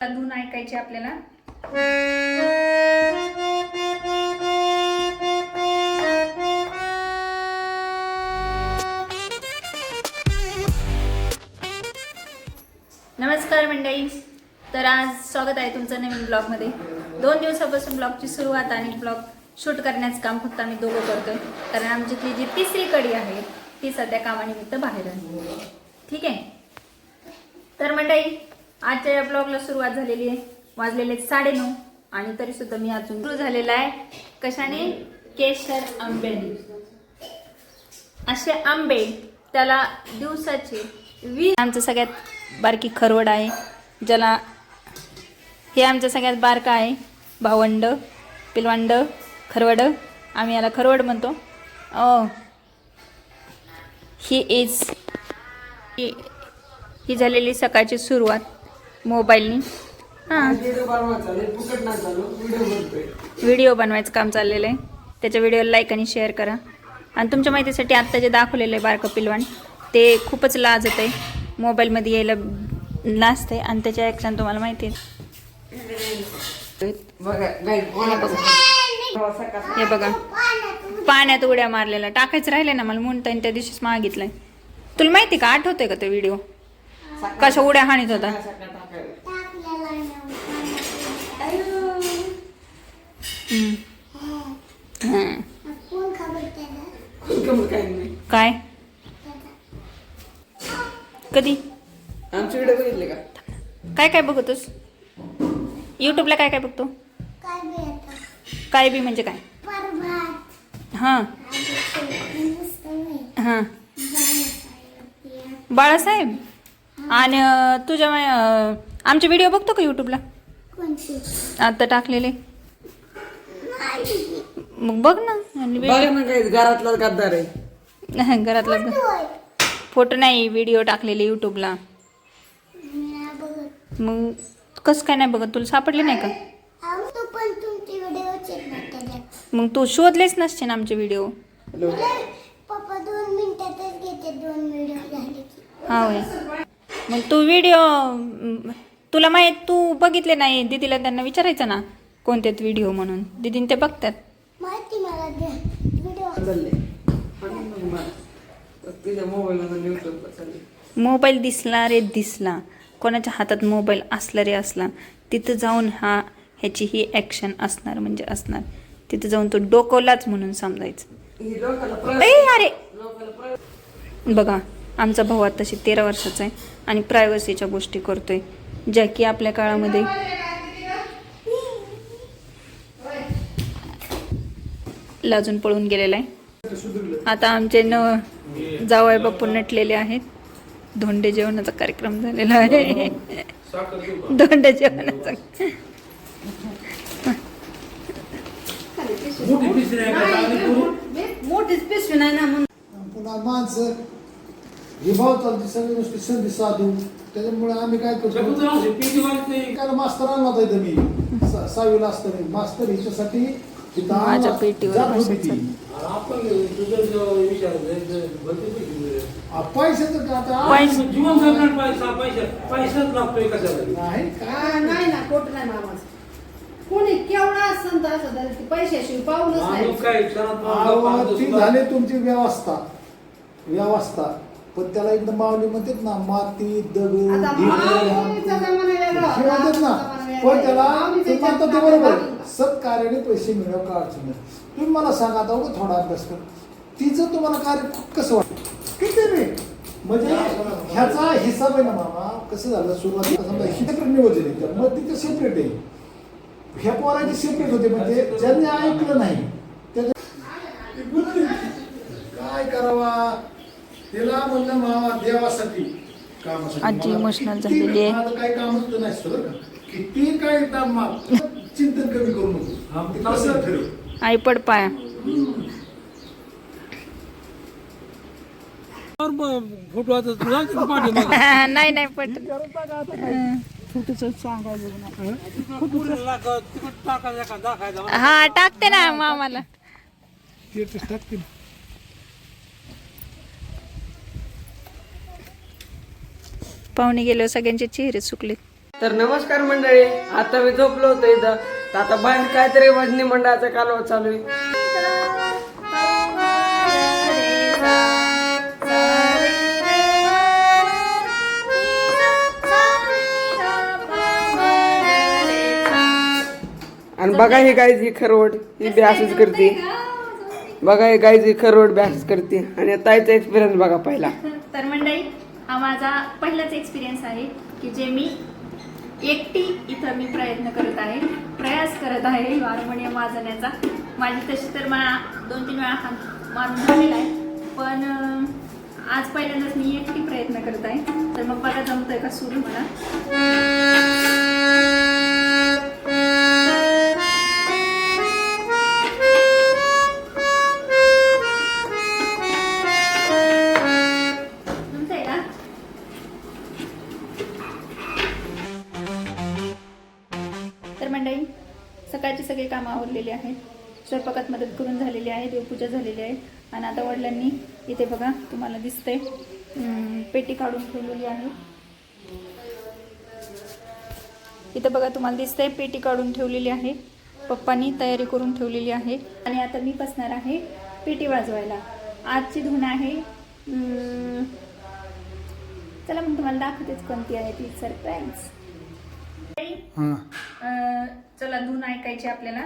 धून ऐकायची आपल्याला. नमस्कार मंडळी, तर आज स्वागत आहे तुमचं नवीन ब्लॉगमध्ये. 2 दिवसापासून ब्लॉगची सुरुवात आणि ब्लॉग शूट करण्याचं काम फक्त आम्ही दोघं करतोय, कारण आमच्यातली जी तिसरी कडी आहे ती सध्या कामानिमित्त बाहेर आहे. ठीक आहे, तर मंडळी आजच्या या ब्लॉगला सुरुवात झालेली आहे. वाजलेले 9:30 आणि तरी सुद्धा मी अजून सुरू झालेला आहे. कशाने? केशर आंब्याने. असे आंबे त्याला दिवसाचे 20. आमचं सगळ्यात बारकी खरवड आहे, ज्याला हे आमचं सगळ्यात बारका आहे. भावंड, पिलवांड, खरवड, आम्ही याला खरवड म्हणतो. ही झालेली सकाळची सुरुवात मोबाईलनी. हां, व्हिडिओ बनवायचं काम चाललेलं आहे. त्याच्या व्हिडिओला लाईक आणि शेअर करा. आणि तुमच्या माहितीसाठी आत्ता जे दाखवलेलं आहे बारकं पिलवान, ते खूपच लाजत आहे, मोबाईलमध्ये यायला लाजते आणि त्याचे ॲक्शन तुम्हाला माहिती आहे. हे बघा, पाण्यात उड्या मारलेला टाकायचं राहिले ना, मला म्हणता त्या दिवशीच मागितलंय. तुला माहिती का, आठवतंय का तो व्हिडिओ, कशा उड्या हाणीत होता? काय कधी आमचे व्हिडिओ बघितले का? काय काय बघतोस यूट्यूबला? काय काय बघतो? काय बी म्हणजे काय? हां हां, बाळासाहेब. आणि तुझ्या आमचे व्हिडिओ बघतो का यूट्यूबला? आता टाकलेले मग बघ ना. घरातला गद्दार आहे. घरातला फोटो नाही, व्हिडिओ टाकलेले यूट्यूबला. मग कसं काय नाही बघत? तुला सापडले नाही का? मग तू शोधलेच नसते ना आमचे व्हिडिओ. हा होय, मग तू व्हिडिओ तुला माहीत, तू बघितले नाही. दीदीला त्यांना विचारायचं ना कोणते व्हिडिओ म्हणून, दीदीने ते बघतात. मोबाईल दिसला रे दिसला, कोणाच्या हातात मोबाईल असला रे असला, तिथं जाऊन ह्याची ही ॲक्शन असणार म्हणजे असणार. तिथं जाऊन तो डोकवलाच म्हणून समजायचं. अरे बघा, आमचा भाऊ आताशी 13 वर्षाचा आहे आणि प्रायव्हसीच्या गोष्टी करतोय, ज्या की आपल्या काळामध्ये लाजून पळून गेलेला आहे. आता आमचे जावई बापू नटलेले आहेत. धोंडे जेवणाचा कार्यक्रम झालेला आहे. धोंडे जेवणाचा मोठीच पिशवी नाही ना म्हणून. पुन्हा माणसं विभाव चालते सगळी नुसती संधी साधू. त्याच्यामुळे आम्ही काय करतो, मास्तर आणला होता इथं मी 6वीला असताना. मास्तर हिच्यासाठी माझ्या पेटीवर पैशाचं का आता नाही काय नाही ना, खोट नाही मामा. कोणी केवढा संत असं झालं की पैशाशिवाय पाहूनच नाही. ती झाली तुमची व्यवस्था, पण त्याला एकदम मावली म्हणतात ना, माती दगड आता माऊलीचा जमाना वेगळा होता, म्हणतात ना. जमाना पण त्याला माऊलीच्या ते म्हणतात ते जमान्यात बरोबर, बाजूला. सत्कार्याने पैसे मिळव का अडचण नाही. तुम्ही मला सांगा आता, थोडा अभ्यास कर, तिचं तुम्हाला कार्य कसं वाटतं? किती रे, म्हणजे ह्याचा हिसाब आहे ना मामा. कसं झालं, सुरुवातीला समजा हिच्याकडे नियोजन आहे, तर मग तिथं सेपरेट आहे, ह्या पोराचे सेपरेट होते. म्हणजे ज्यांनी ऐकलं नाही त्याच्या काय करावा, तिला म्हणलं मामा देवासाठी कामासाठी. आजी इमोशनल झालेली आहे. माझं काही कामच नाही बरं का, किती काय चिंतन कमी करू नको. कसं ठरव आई पड पाया. नाही नाही पट. हा टाकते ना मामाला. टाकते. पाहुणे गेल्यावर सगळ्यांचे चेहरे सुकले. तर नमस्कार मंडळी, आता मी झोपलो होतो इथं, तर आता बाहेर काहीतरी वजनी मंडळाचा कालवा चालू आहे. आणि बघा ही गाईज ही खरवड ही बी असंच करते. बघा ही गाईज ही खरवड बी असंच करते. आणि ताईचा एक्सपिरियन्स बघा पहिला. तर मंडळी, हा माझा पहिलाच एक्सपिरियन्स आहे की जे मी एकटी इथं मी प्रयास करत आहे हार्मोनियम वाजवण्याचा. माझी तशी तर मला 2-3 वेळा हात मारून झालेला आहे, पण आज पहिल्यांदाच मी एकटी प्रयत्न करत आहे. तर मग बघा जमतोय का सूर मला. जमतंय का? तर मंडळी, सकाळची सगळी कामं आवरलेली आहेत. स्वयंपाकात मदत करून झालेली आहे, देवपूजा झालेली आहे. आणि आता वडिलांनी इथे बघा तुम्हाला दिसतंय पेटी काढून ठेवलेली आहे. इथे बघा तुम्हाला दिसतंय पेटी काढून ठेवलेली आहे. पप्पांनी तयारी करून ठेवलेली आहे. आणि आता मी बसणार आहे पेटी वाजवायला. आजची धून आहे, चला मग तुम्हाला दाखवतेच कोणती आहे ती सरप्राईज. हा चला धून ऐकायची आपल्याला.